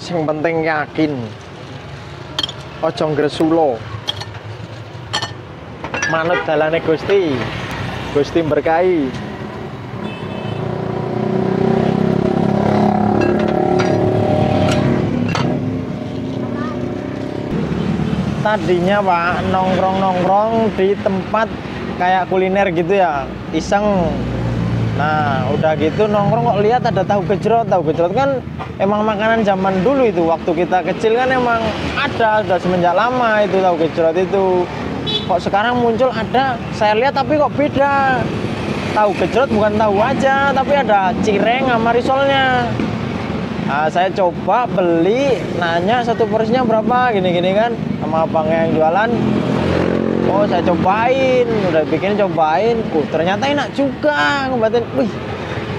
Sing penting yakin. Ojo ngresulo. Manut dalane Gusti. Gusti berkahi. Tadinya Pak nongkrong-nongkrong di tempat kayak kuliner gitu ya, iseng. Nah udah gitu nongkrong kok lihat ada tahu gejrot. Tahu gejrot kan emang makanan zaman dulu itu, waktu kita kecil kan emang ada, sudah semenjak lama itu tahu gejrot itu. Kok sekarang muncul ada, saya lihat tapi kok beda. Tahu gejrot bukan tahu aja, tapi ada cireng sama risolnya. Nah, saya coba beli, nanya satu porsinya berapa, gini-gini kan, sama abangnya yang jualan. Oh, saya cobain, udah bikin cobain. Ternyata enak juga, ngebatin. Wih,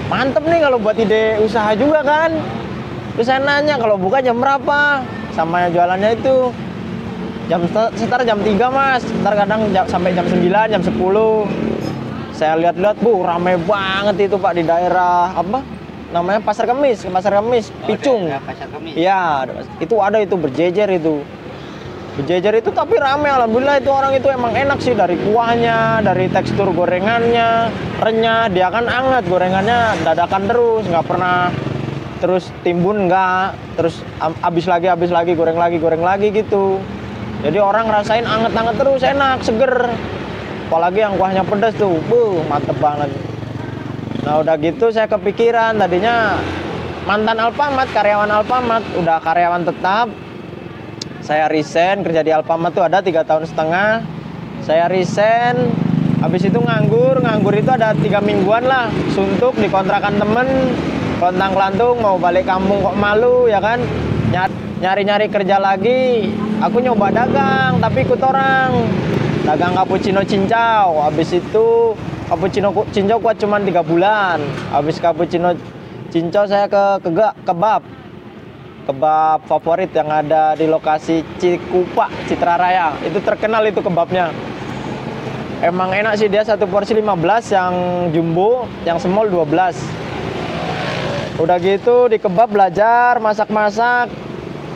mantep nih kalau buat ide usaha juga kan. Terus saya nanya kalau buka jam berapa, sama yang jualannya itu. Sekitar jam 3 mas, ntar kadang sampai jam 9, jam 10. Saya lihat-lihat, rame banget itu Pak di daerah apa? Namanya Pasar Kemis, Picung. Pasar Kemis. Iya, itu ada itu berjejer itu. Berjejer itu tapi rame, alhamdulillah itu orang itu emang enak sih, dari kuahnya, dari tekstur gorengannya, renyah, dia kan anget gorengannya, dadakan terus, nggak pernah terus timbun nggak, terus habis lagi goreng lagi gitu. Jadi orang rasain anget-anget terus, enak, seger. Apalagi yang kuahnya pedas tuh, mantep banget. Nah udah gitu saya kepikiran, tadinya mantan Alfamart, karyawan Alfamart, udah karyawan tetap. Saya resign, kerja di Alfamart tuh ada 3,5 tahun. Saya resign, habis itu nganggur itu ada 3 mingguan lah, suntuk di kontrakan temen, lontang-lantung mau balik kampung kok malu ya kan. Nyari-nyari kerja lagi, aku nyoba dagang tapi ikut orang. Dagang cappuccino cincau, habis itu cappuccino cincau kuat cuma 3 bulan. Habis cappuccino cincau saya ke kebab favorit yang ada di lokasi Cikupa, Citra Raya. Itu terkenal itu kebabnya. Emang enak sih, dia satu porsi 15, yang jumbo, yang small 12. Udah gitu di kebab belajar masak-masak.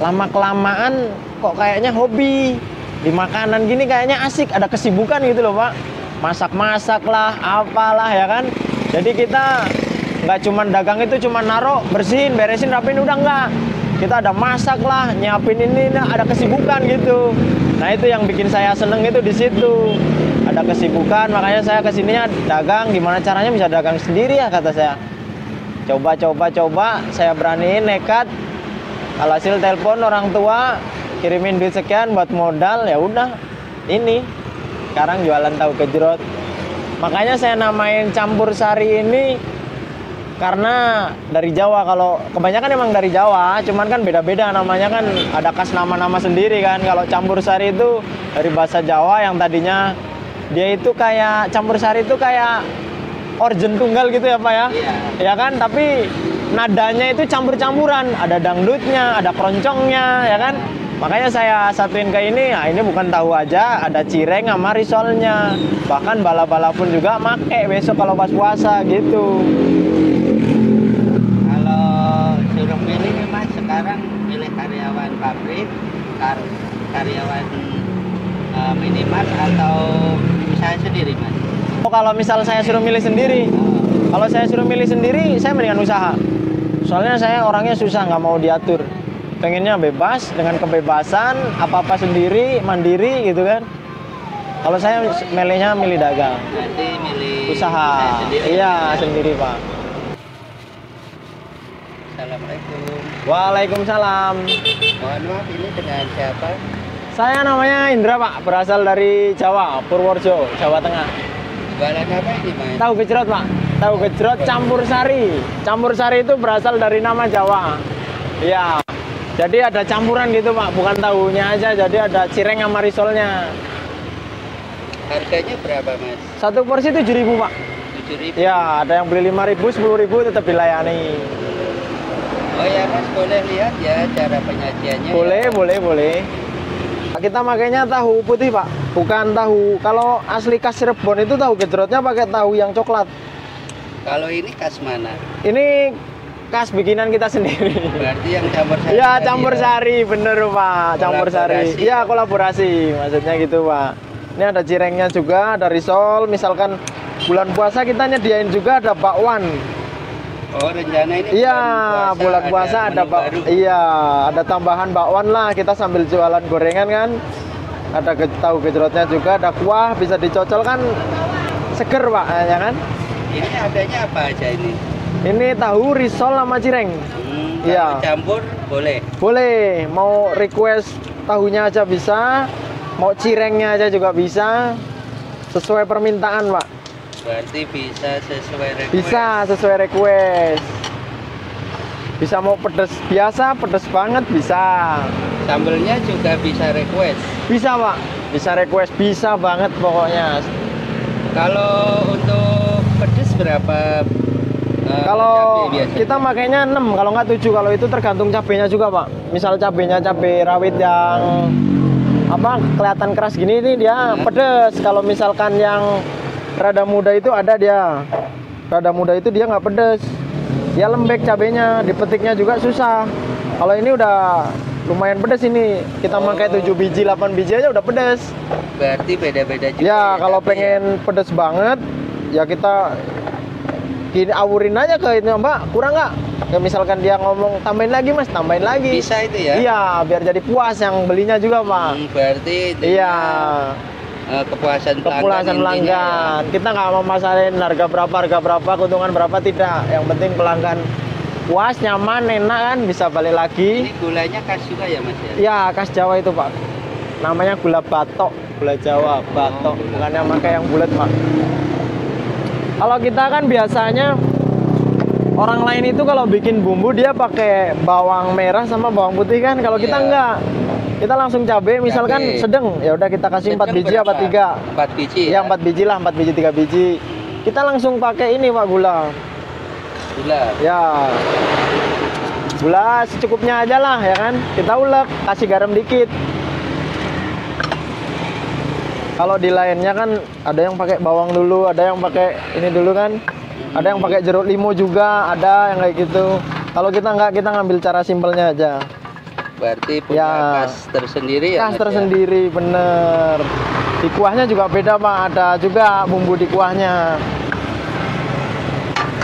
Lama-kelamaan kok kayaknya hobi. Di makanan gini kayaknya asik, ada kesibukan gitu loh Pak. Masak-masak lah, apalah ya kan. Jadi kita nggak cuma dagang itu cuma naruh, bersihin, beresin, rapiin, udah nggak. Kita ada masak lah, nyiapin ini, ada kesibukan gitu. Nah itu yang bikin saya seneng itu di situ. Ada kesibukan, makanya saya kesininya dagang. Gimana caranya bisa dagang sendiri ya kata saya. Coba, saya beraniin, nekat. Alhasil telepon orang tua, kirimin duit sekian buat modal, ya udah. Ini sekarang jualan tahu gejrot. Makanya saya namain campur sari ini karena dari Jawa. Kalau kebanyakan emang dari Jawa, cuman kan beda-beda namanya kan, ada khas nama-nama sendiri kan. Kalau campur sari itu dari bahasa Jawa yang tadinya dia itu kayak campur sari itu kayak organ tunggal gitu ya Pak ya. Ya kan, tapi nadanya itu campur-campuran, ada dangdutnya, ada keroncongnya ya kan. Makanya saya satuin ke ini. Nah, ini bukan tahu aja, ada cireng sama risolnya. Bahkan bala-bala pun juga make besok kalau pas puasa gitu. Kalau suruh milih nih Mas, sekarang milih karyawan pabrik, karyawan minimarket atau usaha sendiri Mas? Oh, kalau misal saya suruh milih sendiri, kalau saya suruh milih sendiri, saya mendingan usaha. Soalnya saya orangnya susah, nggak mau diatur. Pengennya bebas, dengan kebebasan, apa-apa sendiri, mandiri gitu kan. Kalau saya milih dagang. Berarti milih Usaha. sendiri? Iya, sendiri Pak. Assalamualaikum. Waalaikumsalam. Mohon maaf, ini dengan siapa? Saya namanya Indra Pak, berasal dari Jawa, Purworejo, Jawa Tengah. Jualan apa ini Mas? Tahu gejrot Pak, tahu gejrot campur sari. Campur sari itu berasal dari nama Jawa. Iya. Jadi ada campuran gitu Pak, bukan tahunya aja. Jadi ada cireng sama risolnya. Harganya berapa Mas? Satu porsi 7.000 Pak. 7.000. Ya, ada yang beli 5.000, 10.000 tetap dilayani. Oh ya Mas, boleh lihat ya cara penyajiannya? Boleh, ya? boleh. Kita makainya tahu putih Pak, bukan tahu. Kalau asli khas Cirebon itu tahu gejrotnya pakai tahu yang coklat. Kalau ini khas mana? Ini khas bikinan kita sendiri. Berarti yang campur sari. Ya, tadi campur ya. sari, bener Pak. Campur sari. Kolaborasi. Iya, kolaborasi. Maksudnya gitu, Pak. Ini ada cirengnya juga, ada risol. Misalkan bulan puasa kita nyediain juga ada bakwan. Oh, rencana ini Iya, bulan puasa ada menu baru. iya, ada tambahan bakwan lah. Kita sambil jualan gorengan kan. Ada tahu gejrotnya juga, ada kuah, bisa dicocol kan seger, Pak, ya kan? Ini adanya apa aja ini? Ini tahu risol sama cireng. Iya. Kalau campur boleh. Boleh, mau request tahunya aja bisa, mau cirengnya aja juga bisa. Sesuai permintaan, Pak. Berarti bisa sesuai request. Bisa sesuai request. Bisa mau pedes biasa, pedes banget bisa. Sambelnya juga bisa request. Bisa, Pak. Bisa request, bisa banget pokoknya. Kalau untuk pedes berapa? Kalau cabai biasanya? kita makainya 6, kalau nggak 7. Kalau itu tergantung cabenya juga, Pak. Misal cabenya cabai rawit yang apa kelihatan keras gini ini dia pedes. Kalau misalkan yang rada muda itu ada dia. Rada muda itu dia nggak pedes. Dia lembek cabenya, dipetiknya juga susah. Kalau ini udah lumayan pedes ini. Kita makai 7 biji, 8 biji aja udah pedes. Berarti beda-beda juga. Ya, kalau cabai pengen pedes banget ya kita gini awurin aja ke itu, Mbak. Kurang nggak? Ya misalkan dia ngomong tambahin lagi, Mas, tambahin lagi. Bisa itu ya? Iya, biar jadi puas yang belinya juga, Pak. Berarti itu Iya. Kepuasan Kepuasan intinya pelanggan. Kita nggak mau masalin harga berapa, keuntungan berapa, tidak. Yang penting pelanggan puas, nyaman, enak kan, bisa balik ya. lagi. Ini gulanya khas juga ya, Mas ya? Ya, khas Jawa itu, Pak. Namanya gula batok, gula Jawa, batok. Bukannya pakai yang bulat, Pak. Kalau kita kan biasanya orang lain itu kalau bikin bumbu dia pakai bawang merah sama bawang putih kan. Kalau kita Iya. enggak. Kita langsung cabai, misalkan Cabai. sedang, ya udah kita kasih 4 Sedang biji apa berapa? 3. 4 biji Ya 4 biji lah, 4 biji 3 biji. Kita langsung pakai ini, Pak, gula. Gula. Ya. Gula secukupnya aja lah ya kan. Kita ulek, kasih garam dikit. Kalau di lainnya kan ada yang pakai bawang dulu, ada yang pakai ini dulu kan. Ada yang pakai jeruk limau juga, ada yang kayak gitu. Kalau kita enggak, kita ngambil cara simpelnya aja. Berarti punya Ya. khas tersendiri ya, Khas Mas, ya? tersendiri, bener. Di kuahnya juga beda, Pak. Ada juga bumbu di kuahnya.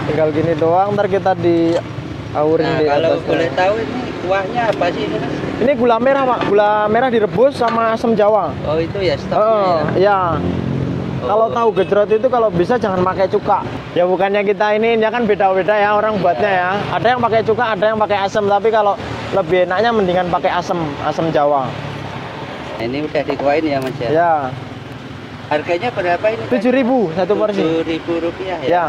Tinggal gini doang, ntar kita diaurin Nah, di kalau atasnya. boleh tahu ini kuahnya apa sih ini, Mas? Ini gula merah, Pak. Gula merah direbus sama asam Jawa. Oh, itu ya stoknya Oh, ya? ya. Oh. Kalau tahu gejrot itu kalau bisa jangan pakai cuka. Ya bukannya kita ini kan beda-beda ya orang buatnya ya. Ada yang pakai cuka, ada yang pakai asam. Tapi kalau lebih enaknya mendingan pakai asam Jawa. Nah, ini udah dikuain ya, Mas ya? Ya, Harganya berapa ini? 7.000 satu porsi. Rp7.000 ya? Ya.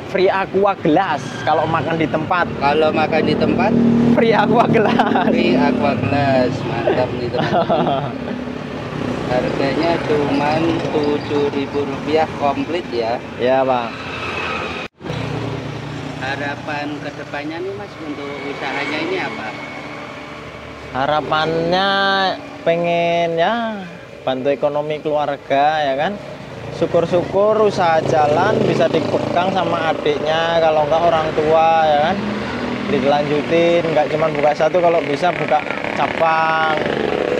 Free aqua gelas kalau makan di tempat. Kalau makan di tempat, Free aqua gelas. free aqua gelas. Mantap nih, teman-teman. Harganya cuma Rp7.000 komplit ya. Ya, Pak. Harapan kedepannya nih, Mas, untuk usahanya ini apa? Harapannya pengen ya bantu ekonomi keluarga ya kan. Syukur-syukur usaha jalan bisa dipegang sama adiknya, kalau enggak orang tua ya kan. Dilanjutin, enggak cuma buka satu, kalau bisa buka cabang.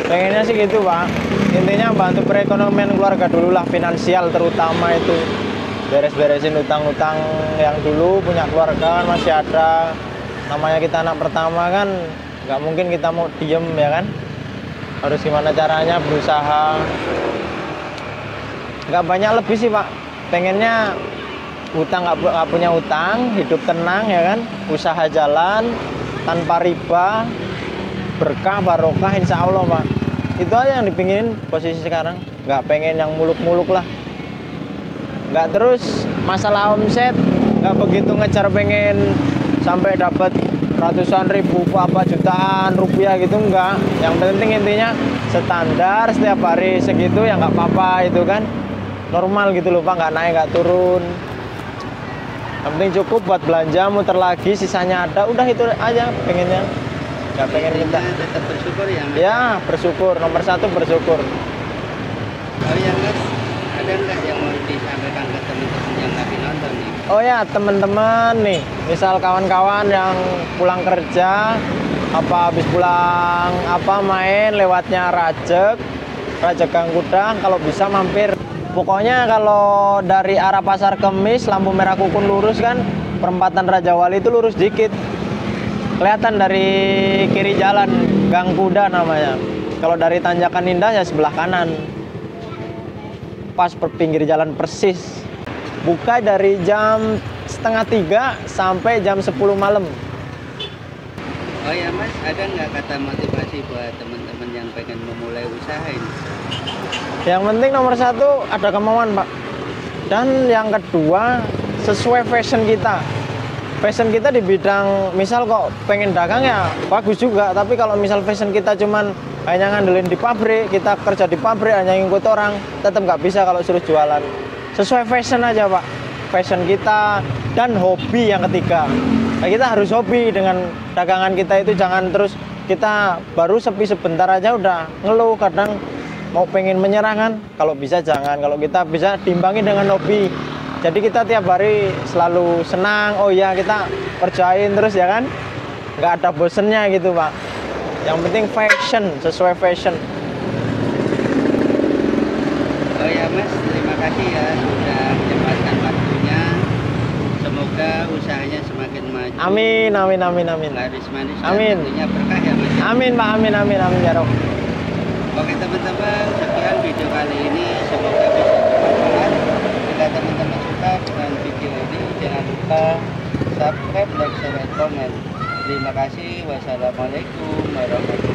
Pengennya sih gitu, Pak. Intinya bantu perekonomian keluarga dulu lah, finansial terutama itu. Beres-beresin utang-utang yang dulu punya keluarga kan masih ada. Namanya kita anak pertama kan nggak mungkin kita mau diem ya kan. Harus gimana caranya berusaha. Nggak banyak lebih sih, Pak. Pengennya utang nggak punya utang, hidup tenang ya kan. Usaha jalan tanpa riba, berkah barokah insya Allah, Pak. Itu aja yang dipingin posisi sekarang. Nggak pengen yang muluk-muluk lah. Nggak terus masalah omset, nggak begitu ngejar pengen sampai dapat ratusan ribu apa jutaan rupiah gitu, enggak. Yang penting intinya standar setiap hari segitu ya nggak apa-apa itu kan, normal gitu loh, Pak, nggak naik nggak turun. Yang penting cukup buat belanja, muter lagi, sisanya ada, udah itu aja pengennya. Nggak pengen minta. Tetap bersyukur ya, Mas? Ya bersyukur, nomor 1 bersyukur. Oh ya, Mas, ada nggak yang mau disampaikan ke teman-teman yang lagi nonton nih? Oh ya teman-teman nih, misal kawan-kawan yang pulang kerja, apa habis pulang apa main lewatnya Rajek Gang Kudang, kalau bisa mampir. Pokoknya kalau dari arah Pasar Kemis, lampu merah Kukun lurus kan, perempatan Raja Wali itu lurus dikit. Kelihatan dari kiri jalan, Gang Kuda namanya. Kalau dari Tanjakan Indah ya sebelah kanan. Pas pinggir jalan persis. Buka dari jam setengah 3 sampai jam 10 malam. Oh ya Mas, ada nggak kata motivasi buat teman-teman yang pengen memulai usaha ini? Yang penting nomor satu ada kemauan Pak. Dan yang kedua sesuai fashion kita. Fashion kita di bidang misal kok pengen dagang ya bagus juga. Tapi kalau misal fashion kita cuman hanya ngandelin di pabrik, kita kerja di pabrik hanya ngikut orang, tetap nggak bisa kalau suruh jualan. Sesuai fashion aja Pak. Fashion kita dan hobi yang ketiga. Nah, kita harus hobi dengan dagangan kita itu, jangan terus kita baru sepi sebentar aja udah ngeluh, kadang mau pengen menyerah kan. Kalau bisa jangan, kalau kita bisa diimbangi dengan hobi. Jadi kita tiap hari selalu senang, oh ya kita kerjain terus ya kan, nggak ada bosennya gitu Pak. Yang penting fashion, sesuai fashion. Oh ya Mas, terima kasih ya sudah menyempatkan waktunya. Semoga usahanya semakin maju. Amin, amin, amin, amin. Laris manis dan Amin. tentunya berkah ya Mas. Amin Pak, amin, amin, amin ya Rob. Oke teman-teman, sekian video kali ini. Semoga bisa bermanfaat. Jika teman-teman suka dengan video ini, jangan lupa subscribe, like, share, dan komen. Terima kasih. Wassalamualaikum warahmatullahi wabarakatuh.